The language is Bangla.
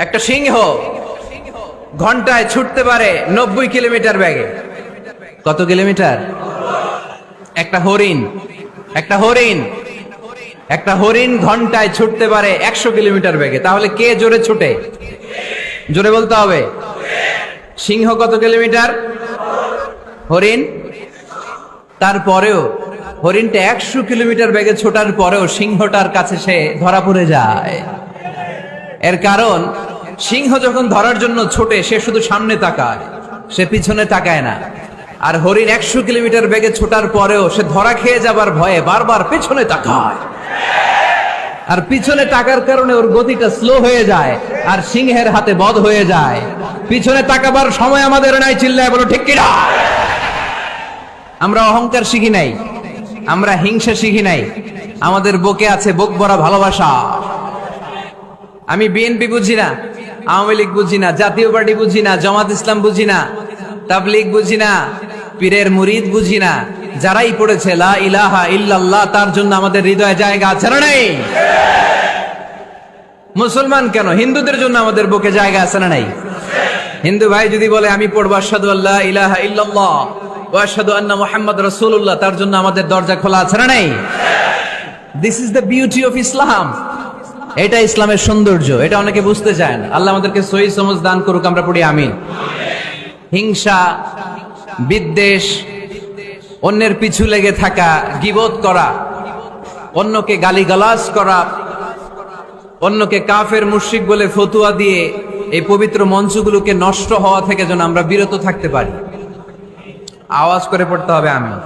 একটা সিংহ ঘন্টায় ছুটতে পারে 90 কিলোমিটার বেগে। কত কিলোমিটার? একটা হরিণ ঘন্টায় ছুটতে পারে 100 কিলোমিটার বেগে। তাহলে কে জোরে ছুটে? জোরে বলতে হবে। সিংহ কত কিলোমিটার? হরিণ। তারপরেও হরিণটা 100 কিলোমিটার বেগে ছোটার পরেও সিংহটার কাছে সে ধরা পড়ে যায়। এর কারণ সিংহ যখন ধরার জন্য ছোটে সে শুধু সামনে তাকায়, সে পিছনে তাকায় না। আর হরিণ 100 কিলোমিটার বেগে ছোটার পরেও সে ধরা খেয়ে যাবার ভয়ে বারবার পেছনে তাকায়। আর পিছনে তাকার কারণে ওর গতিটা স্লো হয়ে যায় আর সিংহের হাতে বধ হয়ে যায়। পিছনে তাকাবার সময় আমাদের নাই, চিল্লায় বলো ঠিক কিনা? আমরা অহংকার শিখি নাই, আমরা হিংসা শিখি নাই, আমাদের বুকে আছে বুক ভরা ভালোবাসা। আমি বিএনপি বুঝি না, আওয়ামী লীগ বুঝি না, জাতীয় পার্টি বুঝি না, জামাত ইসলাম বুঝি না, তাবলীগ বুঝি না, পীরের মুরিদ বুঝি না। যারাই পড়েছে লা ইলাহা ইল্লাল্লাহ তার জন্য আমাদের হৃদয়ে জায়গা আছে না নাই? মুসলমান কেন, হিন্দুদের জন্য আমাদের বুকে জায়গা আছে না নাই? হিন্দু ভাই যদি বলে আমি পড়বো আশহাদু আল্লা ইলাহা ইল্লাল্লাহ ওয়া আশহাদু আন্না মুহাম্মাদ রাসূলুল্লাহ, তার জন্য আমাদের দরজা খোলা আছে না নাই? This is the beauty of Islam. এটা ইসলামের সৌন্দর্য, এটা অনেকে বুঝতে চায় না। আল্লাহ আমাদেরকে সহি সমঝ দান করুক, আমরা পড়ি আমিন। হিংসা, বিদ্বেষ, অন্যের পিছু লেগে থাকা, গীবত করা, অন্যকে গালিগালাজ করা, অন্যকে কাফের মুশরিক বলে ফতুয়া দিয়ে এই পবিত্র মঞ্চগুলোকে নষ্ট হওয়া থেকে যেন আমরা বিরত থাকতে পারি। আওয়াজ করে পড়তে হবে আমিন।